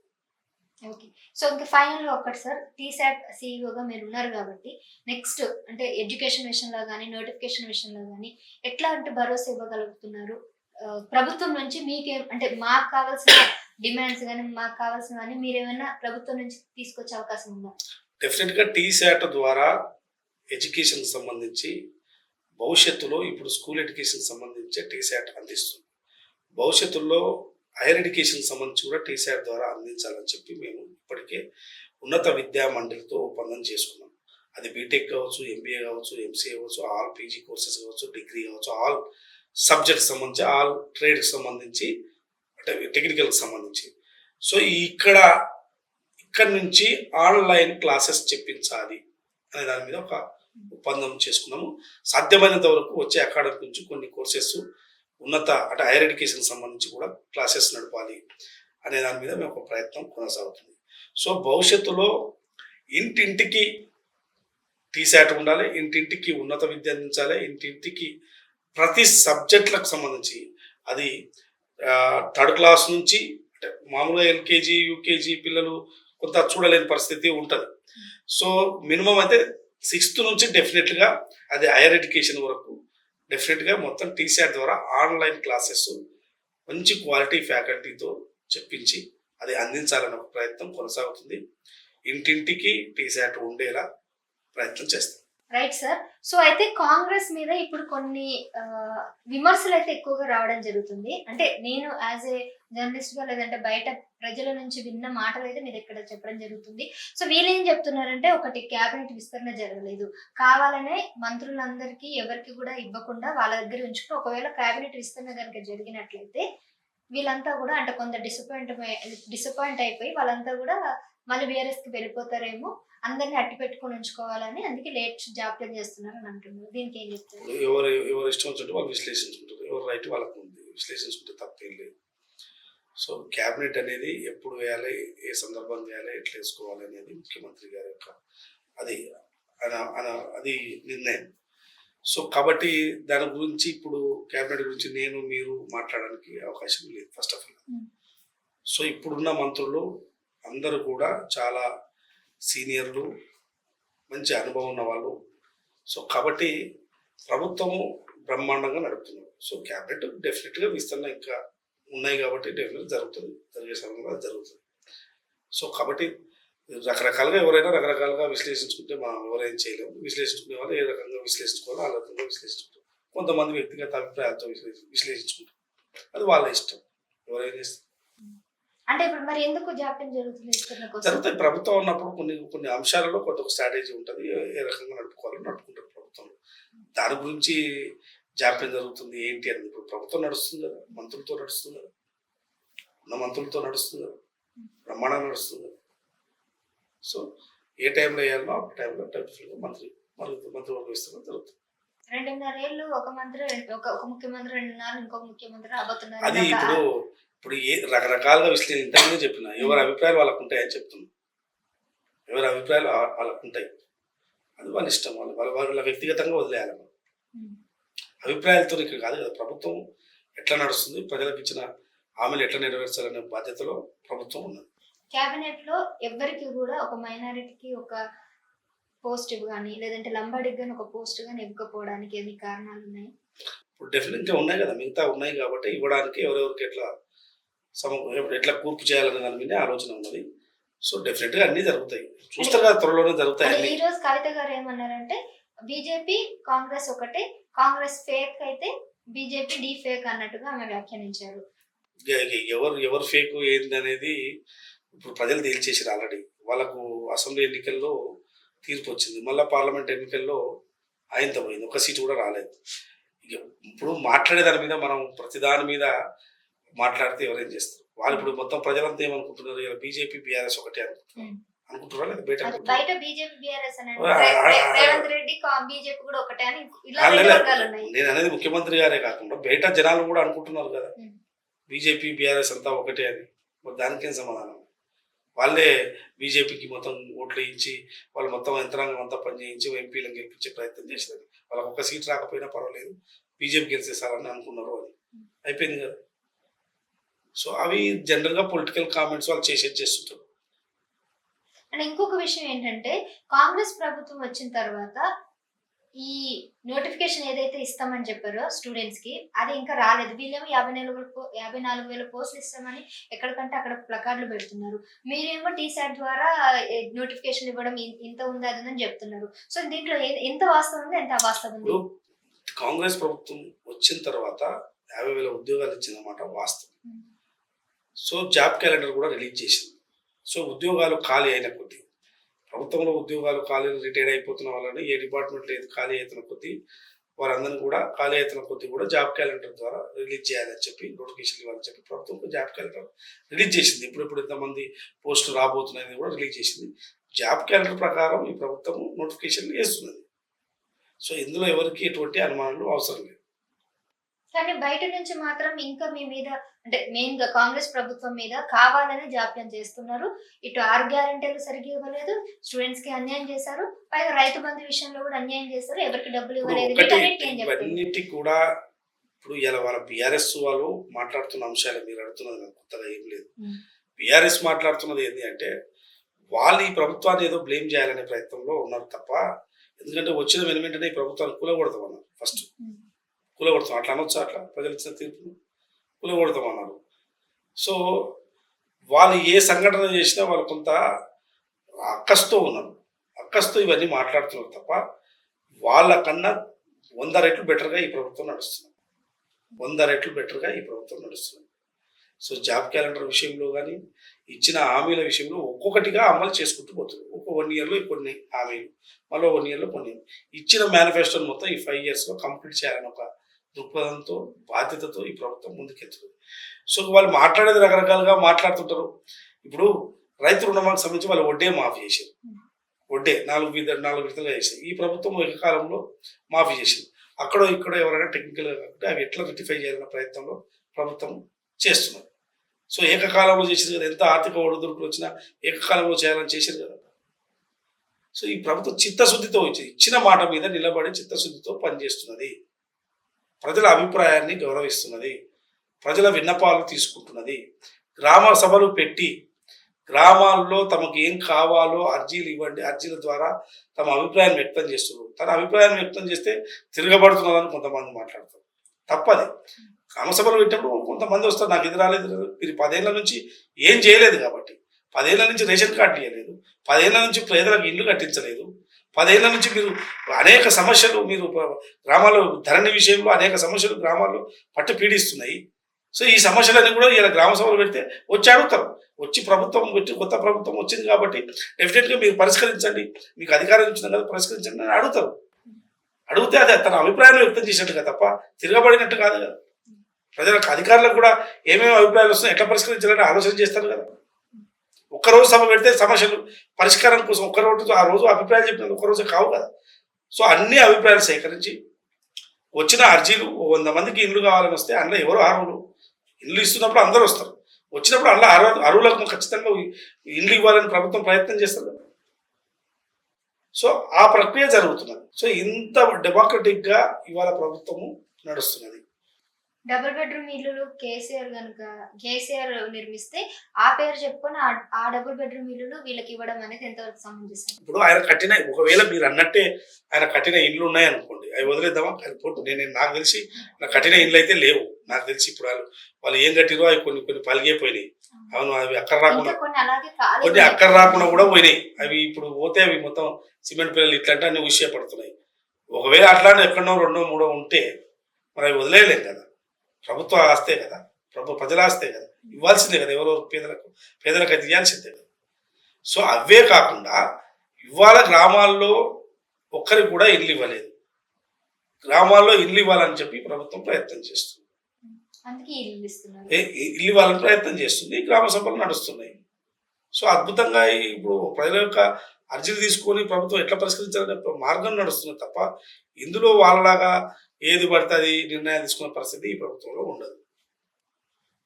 ఓకే, సో ఇంకా ఫైనల్ ఒకటి సార్, టీసాట్ సిఇఓగా మీరు ఉన్నారు కాబట్టి నెక్స్ట్ అంటే ఎడ్యుకేషన్ విషయంలో కానీ, నోటిఫికేషన్ విషయంలో కానీ ఎట్లా అంటే భరోసా ఇవ్వగలుగుతున్నారు? ప్రభుత్వం నుంచి మీకేం అంటే మాకు కావాల్సిన డిమాండ్స్ కానీ, మాకు కావాల్సినవన్నీ మీరేమైనా ప్రభుత్వం నుంచి తీసుకొచ్చే అవకాశం ఉందా? డెఫినెట్గా టీసాట్ ద్వారా ఎడ్యుకేషన్ సంబంధించి భవిష్యత్తులో, ఇప్పుడు స్కూల్ ఎడ్యుకేషన్ సంబంధించి టీసాట్ అందిస్తుంది. భవిష్యత్తులో హైయర్ ఎడ్యుకేషన్ సంబంధించి కూడా టీసాట్ ద్వారా అందించాలని చెప్పి మేము ఇప్పటికే ఉన్నత విద్యా మండలితో ఒప్పందం చేసుకున్నాం. అది బీటెక్ కావచ్చు, ఎంబీఏ కావచ్చు, ఎంసీఏ కావచ్చు, ఆల్ పీజీ కోర్సెస్ కావచ్చు, డిగ్రీ కావచ్చు, ఆల్ సబ్జెక్ట్స్ సంబంధించి, ఆల్ ట్రేడ్కి సంబంధించి, అంటే టెక్నికల్కి సంబంధించి. సో ఇక్కడ నుంచి ఆన్లైన్ క్లాసెస్ చెప్పించాలి అనే దాని మీద ఒక ఒప్పందం చేసుకున్నాము. సాధ్యమైనంత వరకు వచ్చే అకాడమిక్ నుంచి కొన్ని కోర్సెస్ ఉన్నత అంటే హైయర్ ఎడ్యుకేషన్ సంబంధించి కూడా క్లాసెస్ నడపాలి అనే దాని మీద మేము ఒక ప్రయత్నం కొనసాగుతుంది. సో భవిష్యత్తులో ఇంటింటికి టీసాట్ ఉండాలి, ఇంటింటికి ఉన్నత విద్య అందించాలి, ఇంటింటికి ప్రతి సబ్జెక్టులకు సంబంధించి, అది 3rd క్లాస్ నుంచి, అంటే మామూలుగా ఎల్కేజీ యూకేజీ పిల్లలు కొంత చూడలేని పరిస్థితి ఉంటుంది. సో మినిమం అయితే 6th నుంచి డెఫినెట్గా, అది హైయర్ ఎడ్యుకేషన్ వరకు డెఫినెట్గా మొత్తం టీసాట్ ద్వారా ఆన్లైన్ క్లాసెస్ మంచి క్వాలిటీ ఫ్యాకల్టీతో చెప్పించి అది అందించాలన్న ఒక ప్రయత్నం కొనసాగుతుంది. ఇంటింటికి టీసాట్ ఉండేలా ప్రయత్నం చేస్తాం. Right sir. సో అయితే కాంగ్రెస్ మీద ఇప్పుడు కొన్ని విమర్శలు అయితే ఎక్కువగా రావడం జరుగుతుంది. అంటే నేను యాజ్ ఏ జర్నలిస్ట్ గా, లేదంటే బయట ప్రజల నుంచి విన్న మాటలు అయితే మీరు ఇక్కడ చెప్పడం జరుగుతుంది. సో వీళ్ళు ఏం చెప్తున్నారంటే, ఒకటి క్యాబినెట్ విస్తరణ జరగలేదు, కావాలనే మంత్రులందరికీ ఎవరికి కూడా ఇవ్వకుండా వాళ్ళ దగ్గర ఉంచుకుని, ఒకవేళ క్యాబినెట్ విస్తరణ కనుక జరిగినట్లయితే వీళ్ళంతా కూడా అంటే కొంత డిసప్పాయింట్ అయిపోయి వాళ్ళంతా కూడా మళ్ళీ బీఆర్ఎస్ కి వెళ్ళిపోతారేమో అందరిని అట్టి పెట్టుకొని ఉంచుకోవాలని అందుకే లేట్ జాప్యం చేస్తున్నారు అని అంటున్నారు. దీనికి ఏం చెప్తారు? ఇప్పుడు ఎవరు ఇష్టం వచ్చినట్టు వాళ్ళు విశ్లేషించుకుంటారు. ఎవరు రైట్ వాళ్ళకు ఉంది, విశ్లేషించుకుంటే తప్పేం లేదు. సో క్యాబినెట్ అనేది ఎప్పుడు వేయాలి, ఏ సందర్భం వేయాలి, ఎట్లా వేసుకోవాలి అనేది ముఖ్యమంత్రి గారి యొక్క అది అది నిర్ణయం. సో కాబట్టి దాని గురించి ఇప్పుడు క్యాబినెట్ గురించి మీరు మాట్లాడడానికి అవకాశం లేదు ఫస్ట్ ఆఫ్ ఆల్. సో ఇప్పుడున్న మంత్రులు అందరూ కూడా చాలా సీనియర్లు, మంచి అనుభవం ఉన్న వాళ్ళు. సో కాబట్టి ప్రభుత్వము బ్రహ్మాండంగా నడుపుతున్నారు. సో క్యాబినెట్ డెఫినెట్గా విస్తరణ ఇంకా ఉన్నాయి కాబట్టి డెఫినెట్ జరుగుతుంది, జరిగే సమయంలో అది జరుగుతుంది. సో కాబట్టి రకరకాలుగా ఎవరైనా రకరకాలుగా విశ్లేషించుకుంటే మనం ఎవరైనా చేయలేము. విశ్లేషించుకునే వాళ్ళు ఏ రకంగా విశ్లేషించుకోవాలో ఆ రకంగా విశ్లేషించుకుంటారు. కొంతమంది వ్యక్తిగత అభిప్రాయాలతో విశ్లేషించుకుంటారు, అది వాళ్ళ ఇష్టం, ఎవరైనా ఇష్టం. అంటే ఇప్పుడు మరి ఎందుకు జాప్యం జరుగుతుంది? జరుగుతాయి. ప్రభుత్వం ఉన్నప్పుడు కొన్ని అంశాలలో కొంత స్ట్రాటజీ ఉంటుంది, ఏ రకంగా నడుపుకోవాలని నడుపుకుంటారు ప్రభుత్వంలో. దాని గురించి జాప్యం జరుగుతుంది ఏంటి అనేది ఇప్పుడు ప్రభుత్వం నడుస్తుంది కదా, మంత్రులతో నడుస్తుంది కదా, ఉన్న మంత్రులతో నడుస్తుంది కదా, బ్రహ్మాండంగా నడుస్తుంది కదా. సో ఏ టైంలో వేయాలో ఆ టైంలో డెఫినెట్గా మంత్రివర్గ విస్తరణ జరుగుతుంది. 2.5 ఏళ్ళు ఒక ముఖ్యమంత్రి 2 నెలలు ఇంకొక ముఖ్యమంత్రి రాబోతున్నారు. అది ఇప్పుడు రకరకాలుగా ఇంతకుముందే చెప్పిన ఎవరి అభిప్రాయాలు వాళ్ళకు ఉంటాయని చెప్తున్నా. ఎవరి అభిప్రాయాలు వాళ్ళకు ఉంటాయి, అది వాళ్ళ ఇష్టం, వాళ్ళ వ్యక్తిగతంగా వదిలేయాలి. అభిప్రాయాలతో ఇక్కడ కాదు కదా ప్రభుత్వం ఎట్లా నడుస్తుంది, ప్రజలకు ఇచ్చిన హామీలు ఎట్లా నెరవేర్చాలనే బాధ్యతలో ప్రభుత్వం ఉన్నది. క్యాబినెట్ లో ఎవరికి కూడా ఒక మైనారిటీకి ఒక పోస్ట్ కానీ లేదంటే లంబాడికి కానీ ఒక పోస్ట్ కానీ ఇవ్వకపోవడానికి ఎన్ని కారణాలు ఉన్నాయి? ఇప్పుడు డెఫినెట్గా ఉన్నాయి కదా, మిగతా ఉన్నాయి కాబట్టి ఇవ్వడానికి ఎవరెవరికి ఎట్లా కూర్పు చేయాలనే దాని మీద ఆలోచన ఉన్నది. సో డెఫినెట్ గా అన్ని జరుగుతాయి, చూస్తారు కదా, త్వరలోనే జరుగుతాయి. ఈ రోజు కవిత గారు ఏమన్నారంటే బీజేపీ కాంగ్రెస్ ఒకటే, కాంగ్రెస్ ఫేక్ అయితే బీజేపీ డీ ఫేక్ అన్నట్టుగా ఆమె వ్యాఖ్యానించారు. ఎవరు ఫేక్ ఏంది అనేది ఇప్పుడు ప్రజలు తేల్చేసారు ఆల్రెడీ. వాళ్ళకు అసెంబ్లీ ఎన్నికల్లో తీర్పు వచ్చింది, మళ్ళీ పార్లమెంట్ ఎన్నికల్లో ఆయనతో పోయింది, ఒక సీటు కూడా రాలేదు. ఇప్పుడు మాట్లాడే దాని మీద మనం ప్రతిదాని మీద మాట్లాడితే ఎవరేం చేస్తారు? వాళ్ళు ఇప్పుడు మొత్తం ప్రజలంతా ఏమనుకుంటున్నారు, ఇలా బీజేపీ బీఆర్ఎస్ ఒకటే అనుకుంటున్నారా లేదా బయట BJP BRS Revanth Reddy BJP కూడా ఒకటే అని నేను అనేది ముఖ్యమంత్రి గారే కాకుండా బయట జనాలు కూడా అనుకుంటున్నారు కదా బీజేపీ బీఆర్ఎస్ అంతా ఒకటే అని. మరి దానికేం సమాధానం? వాళ్ళే బీజేపీకి మొత్తం ఓట్లు వేయించి వాళ్ళు మొత్తం యంత్రాంగం అంతా పనిచేయించి ఎంపీలను గెలిపించే ప్రయత్నం చేసినది. వాళ్ళకి ఒక సీట్ రాకపోయినా పర్వాలేదు, బీజేపీ గెలిచేసారని అనుకున్నారు, అది అయిపోయింది కదా. సో అవి జనరల్ గా పొలిటికల్ కామెంట్స్ వాళ్ళు చేస్తుంటారు. అండ్ ఇంకొక విషయం ఏంటంటే కాంగ్రెస్ ప్రభుత్వం వచ్చిన తర్వాత ఈ నోటిఫికేషన్ ఏదైతే ఇస్తామని చెప్పారో స్టూడెంట్స్ కి అది ఇంకా రాలేదు. వీళ్ళేమో 54,000 పోస్టులు ఇస్తామని ఎక్కడికంటే అక్కడ ప్లకార్డులు పెడుతున్నారు. మీరేమో టీసాట్ ద్వారా నోటిఫికేషన్ ఇవ్వడం ఇంత ఉంది అది అని చెప్తున్నారు. సో దీంట్లో ఎంత వాస్తవం ఉంది, ఎంత అవాస్తవం ఉంది? కాంగ్రెస్ ప్రభుత్వం వచ్చిన తర్వాత 50,000 ఉద్యోగాలు ఇచ్చిందన్నమాట వాస్తవం. సో జాబ్ క్యాలెండర్ కూడా రిలీజ్ చేసింది. సో ఉద్యోగాలు ఖాళీ అయిన కొద్దీ, ప్రభుత్వంలో ఉద్యోగాలు ఖాళీ రిటైర్డ్ అయిపోతున్న వాళ్ళని ఏ డిపార్ట్మెంట్ లేదు ఖాళీ అవుతున్న కొద్దీ వారందరినీ కూడా ఖాళీ అవుతున్న కొద్దీ కూడా జాబ్ క్యాలెండర్ ద్వారా రిలీజ్ చేయాలని చెప్పి నోటిఫికేషన్ ఇవ్వాలని చెప్పి ప్రభుత్వం జాబ్ క్యాలెండర్ రిలీజ్ చేసింది. ఇప్పుడు ఎంతమంది పోస్టులు రాబోతున్నాయని కూడా రిలీజ్ చేసింది. జాబ్ క్యాలెండర్ ప్రకారం ఈ ప్రభుత్వం నోటిఫికేషన్ వేస్తున్నది. సో ఇందులో ఎవరికి ఎటువంటి అనుమానాలు అవసరం లేదు. కానీ బయట నుంచి మాత్రం ఇంకా మీ మీద అంటే మెయిన్ గా కాంగ్రెస్ ప్రభుత్వం మీద కావాలని జాప్యం చేస్తున్నారు. ఇటు 6 గ్యారెంటీలు సరిగ్గా ఇవ్వలేదు, స్టూడెంట్స్ కి అన్యాయం చేశారు, పైగా రైతు బంధు విషయంలో కూడా అన్యాయం చేస్తారు, ఎవరికి డబ్బులు ఇవ్వలేదు. ఇవన్నిటి కూడా ఇప్పుడు ఇలా వాళ్ళ బీఆర్ఎస్ వాళ్ళు మాట్లాడుతున్న అంశాలు మీరు అడుగుతున్నది కొత్తగా ఏం లేదు. బీఆర్ఎస్ మాట్లాడుతున్నది ఏంటి అంటే వాళ్ళు ఈ ప్రభుత్వాన్ని ఏదో బ్లేమ్ చేయాలనే ప్రయత్నంలో ఉన్నారు తప్ప, ఎందుకంటే వచ్చిన వెనువెంటనే ఈ ప్రభుత్వాన్ని కూలగొడతామన్నారు. ఫస్ట్ కూలగొడతాం అట్లా అనొచ్చు, అట్లా ప్రజలు ఇచ్చిన తీర్పును కూలగొడతామన్నారు. సో వాళ్ళు ఏ సంఘటన చేసినా వాళ్ళు కొంత అక్కస్తో ఉన్నారు, అక్కస్తో ఇవన్నీ మాట్లాడుతున్నారు తప్ప వాళ్ళకన్నా 100 రెట్లు బెటర్గా ఈ ప్రభుత్వం నడుస్తుంది, 100 రెట్లు బెటర్గా ఈ ప్రభుత్వం నడుస్తుంది. సో జాబ్ క్యాలెండర్ విషయంలో కానీ ఇచ్చిన హామీల విషయంలో ఒక్కొక్కటిగా అమలు చేసుకుంటూ పోతుంది. ఒక 1 ఇయర్లో కొన్ని హామీలు, మళ్ళీ 1 ఇయర్లో కొన్ని ఇచ్చిన మేనిఫెస్టోని మొత్తం ఈ 5 ఇయర్స్లో కంప్లీట్ చేయాలని ఒక దృక్పథంతో బాధ్యతతో ఈ ప్రభుత్వం ముందుకెళ్తుంది. సో వాళ్ళు మాట్లాడేది రకరకాలుగా మాట్లాడుతుంటారు. ఇప్పుడు రైతు రుణమాలకు సంబంధించి వాళ్ళు వడ్డే మాఫీ చేశారు. వడ్డే 4 విడతలుగా చేసింది. ఈ ప్రభుత్వం ఏకకాలంలో మాఫీ చేసింది. అక్కడో ఇక్కడో ఎవరైనా టెక్నికల్గా కాకుండా అవి ఎట్లా రెక్టిఫై చేయాలన్న ప్రయత్నంలో ప్రభుత్వం చేస్తున్నారు. సో ఏకకాలంలో చేసింది కదా, ఎంత ఆర్థిక ఒడిదుడుకులు వచ్చినా ఏకకాలంలో చేయాలని చేశారు కదా. సో ఈ ప్రభుత్వం చిత్తశుద్ధితో ఇచ్చిన మాట మీద నిలబడి చిత్తశుద్ధితో పనిచేస్తున్నది. ప్రజల అభిప్రాయాన్ని గౌరవిస్తున్నది. ప్రజల విన్నపాలు తీసుకుంటున్నది. గ్రామ సభలు పెట్టి గ్రామాల్లో తమకు ఏం కావాలో అర్జీలు ఇవ్వండి, అర్జీల ద్వారా తమ అభిప్రాయాన్ని వ్యక్తం చేస్తున్నారు. తన అభిప్రాయాన్ని వ్యక్తం చేస్తే తిరగబడుతున్నదని కొంతమంది మాట్లాడతారు. తప్పది. గ్రామ సభలు పెట్టినప్పుడు కొంతమంది వస్తారు, నాకు ఇది రాలేదు. మీరు 10 ఏళ్ల నుంచి ఏం చేయలేదు కాబట్టి, 10 ఏళ్ల నుంచి రేషన్ కార్డు ఇవ్వలేదు, 10 ఏళ్ల నుంచి పేదలకు ఇల్లు కట్టించలేదు, 10 ఏళ్ల నుంచి మీరు అనేక సమస్యలు, మీరు గ్రామాల్లో ధరణి విషయంలో అనేక సమస్యలు గ్రామాల్లో పట్టి పీడిస్తున్నాయి. సో ఈ సమస్యలన్నీ కూడా ఇలా గ్రామ సభలు పెడితే వచ్చి అడుగుతారు. వచ్చి ప్రభుత్వం పెట్టి కొత్త ప్రభుత్వం వచ్చింది కాబట్టి డెఫినెట్గా మీరు పరిష్కరించండి, మీకు అధికారం ఇచ్చిన కదా పరిష్కరించండి అని అడుగుతారు. అడిగితే అదే తన అభిప్రాయాలు వ్యక్తం చేసినట్టుగా తప్ప తిరగబడినట్టు కాదు కదా. ప్రజలకు అధికారులకు కూడా ఏమేమి అభిప్రాయాలు వస్తున్నాయి, ఎట్లా పరిష్కరించాలని ఆలోచన చేస్తారు కదా. ఒక్కరోజు సభ పెడితే సమస్యలు పరిష్కారం కోసం ఒక్కరోజు ఆ రోజు అభిప్రాయాలు చెప్పినది ఒక్కరోజే కావు కదా. సో అన్ని అభిప్రాయాలు సేకరించి వచ్చిన అర్జీలు 100 మందికి ఇల్లు కావాలని వస్తే అందులో ఎవరు అర్హులు, ఇల్లు ఇస్తున్నప్పుడు అందరూ వస్తారు, వచ్చినప్పుడు అందులో అర్హులకు ఖచ్చితంగా ఇల్లు ఇవ్వాలని ప్రభుత్వం ప్రయత్నం చేస్తారు కదా. సో ఆ ప్రక్రియ జరుగుతున్నది. సో ఇంత డెమోక్రటిక్గా ఇవాళ ప్రభుత్వము నడుస్తున్నది. డబుల్ బెడ్రూమ్ ఇల్లులు కేసీఆర్ నిర్మిస్తే ఆ పేరు చెప్పుకొని ఆ డబుల్ బెడ్రూమ్ ఇల్లులు వీళ్ళకి ఇవ్వడం అనేది ఎంతవరకు సంబంధించింది? ఇప్పుడు ఆయన కట్టిన, ఒకవేళ మీరు అన్నట్టే ఆయన కట్టిన ఇండ్లు ఉన్నాయనుకోండి, అవి వదిలేద్దామా? నాకు తెలిసి నాకు కట్టిన ఇండ్లు అయితే లేవు. నాకు తెలిసి ఇప్పుడు వాళ్ళు ఏం కట్టిరో అవి కొన్ని పలిగిపోయినాయి. అవును, అవి అక్కడ రాకుండా కొన్ని అక్కడ రాకుండా కూడా పోయినాయి. అవి ఇప్పుడు పోతే అవి మొత్తం సిమెంట్ పిల్లలు ఇట్లాంటి అన్ని విషయపడుతున్నాయి. ఒకవేళ అట్లాంటి ఎక్కడో 2, 3 ఉంటే మరి అవి వదిలేయలేం కదా. ప్రభుత్వ ఆస్తే కదా, ప్రజల ఆస్తే కదా, ఇవ్వాల్సిందే కదా. ఎవరో పేదలకు అయితే ఇవ్వాల్సిందే కదా. సో అవే కాకుండా ఇవాళ గ్రామాల్లో ఒక్కరికి కూడా ఇల్లు ఇవ్వలేదు. గ్రామాల్లో ఇల్లు ఇవ్వాలని చెప్పి ప్రభుత్వం ప్రయత్నం చేస్తుంది. ఇల్లు ఇవ్వాలని ప్రయత్నం చేస్తుంది. గ్రామ సభలు నడుస్తున్నాయి. సో అద్భుతంగా ఇప్పుడు ప్రజల యొక్క అర్జీలు తీసుకొని ప్రభుత్వం ఎట్లా పరిష్కరించాలనే మార్గం నడుస్తుంది తప్ప ఇందులో వాళ్ళలాగా ఏది పడితే అది నిర్ణయాలు తీసుకునే పరిస్థితి ఈ ప్రభుత్వంలో ఉండదు.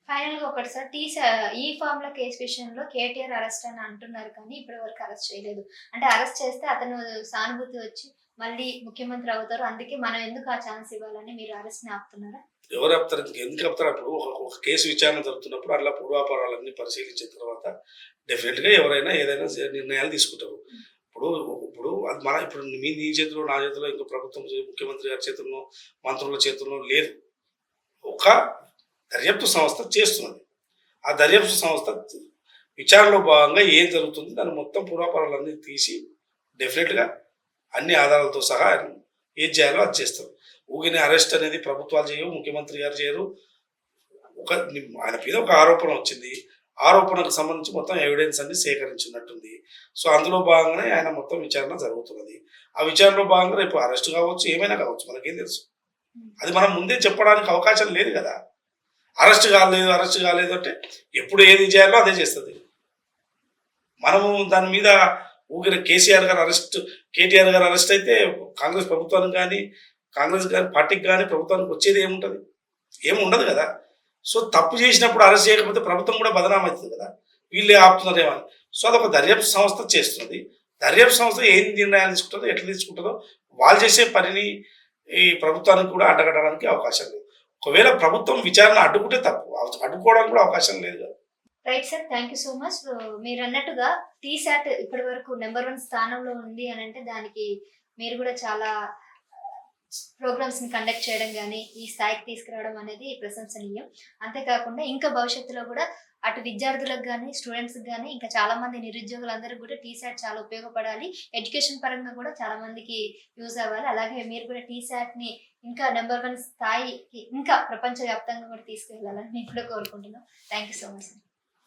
ఫైనల్ గా ఒకటి సార్, ఈ ఫామ్ లో కేసు విషయంలో కేటీఆర్ అరెస్ట్ అని అంటున్నారు కానీ ఇప్పటి వరకు అరెస్ట్ చేయలేదు. అంటే అరెస్ట్ చేస్తే అతను సానుభూతి వచ్చి మళ్ళీ ముఖ్యమంత్రి అవుతారు, అందుకే మనం ఎందుకు ఆ ఛాన్స్ ఇవ్వాలని మీరు అరెస్ట్ ని ఆపుతున్నారా? ఎవరు ఆపుతారు? ఎందుకు ఆపుతారు? అప్పుడు ఒక కేసు విచారణ జరుగుతున్నప్పుడు అట్లా పూర్వాపరాలన్నీ పరిశీలించిన తర్వాత డెఫినెట్ గా ఎవరైనా ఏదైనా నిర్ణయాలు తీసుకుంటారు. ఇప్పుడు అది ఇప్పుడు నీ చేతిలో, నా చేతిలో, ఇంకో ప్రభుత్వం, ముఖ్యమంత్రి గారి చేతుల్లో, మంత్రుల చేతుల్లో లేదు. ఒక దర్యాప్తు సంస్థ చేస్తున్నది. ఆ దర్యాప్తు సంస్థ విచారణలో భాగంగా ఏం జరుగుతుంది దాన్ని మొత్తం పూర్వాపరాలన్నీ తీసి డెఫినెట్గా అన్ని ఆధారాలతో సహా ఏం చేయాలో అది చేస్తారు. ఊగిన అరెస్ట్ అనేది ప్రభుత్వాలు చేయవు, ముఖ్యమంత్రి గారు చేయరు. ఆయన మీద ఒక ఆరోపణ వచ్చింది, ఆరోపణకు సంబంధించి మొత్తం ఎవిడెన్స్ అన్ని సేకరించినట్టుంది. సో అందులో భాగంగానే ఆయన మొత్తం విచారణ జరుగుతున్నది. ఆ విచారణలో భాగంగా రేపు అరెస్ట్ కావచ్చు, ఏమైనా కావచ్చు, మనకేం తెలుసు. అది మనం ముందే చెప్పడానికి అవకాశం లేదు కదా. అరెస్ట్ కాలేదు అంటే ఎప్పుడు ఏది చేయాలో అదే చేస్తుంది. మనము దాని మీద ఊగిన కేటీఆర్ గారు అరెస్ట్ అయితే కాంగ్రెస్ ప్రభుత్వానికి కానీ, కాంగ్రెస్ కానీ పార్టీకి కానీ, ప్రభుత్వానికి వచ్చేది ఏముంటుంది? ఏమి ఉండదు కదా. సో తప్పు చేసినప్పుడు అరెస్ట్ చేయకపోతే ప్రభుత్వం కూడా బదనామవుతుంది కదా, వీళ్ళే ఆపుతున్నారేమో అని. సో అదొక దర్యాప్తు సంస్థ చేస్తుంది. దర్యాప్తు సంస్థ ఏం నిర్ణయాలు తీసుకుంటుందో, ఎట్లా తీసుకుంటుందో, వాళ్ళు చేసే పనిని ఈ ప్రభుత్వానికి కూడా అడ్డగట్టడానికి అవకాశం లేదు. ఒకవేళ ప్రభుత్వం విచారణ అడ్డుకుంటే తప్పు, అడ్డుకోవడానికి కూడా అవకాశం లేదు కదా. Right sir, thank you so much. మీరు అన్నట్టుగా టీశాట్ ఇప్పటి వరకు నెంబర్ 1 స్థానంలో ఉంది అని అంటే దానికి మీరు కూడా చాలా ప్రోగ్రామ్స్ ని కండక్ట్ చేయడం కానీ ఈ స్థాయికి తీసుకురావడం అనేది ప్రశంసనీయం. అంతేకాకుండా ఇంకా భవిష్యత్తులో కూడా అటు విద్యార్థులకు కానీ, స్టూడెంట్స్కి కానీ, ఇంకా చాలా మంది నిరుద్యోగులందరికీ కూడా టీశాట్ చాలా ఉపయోగపడాలి. ఎడ్యుకేషన్ పరంగా కూడా చాలా మందికి యూజ్ అవ్వాలి. అలాగే మీరు కూడా టీశాట్ ని ఇంకా నెంబర్ 1 స్థాయికి ఇంకా ప్రపంచవ్యాప్తంగా కూడా తీసుకెళ్లాలని మేము కూడా కోరుకుంటున్నాం. Thank you so much.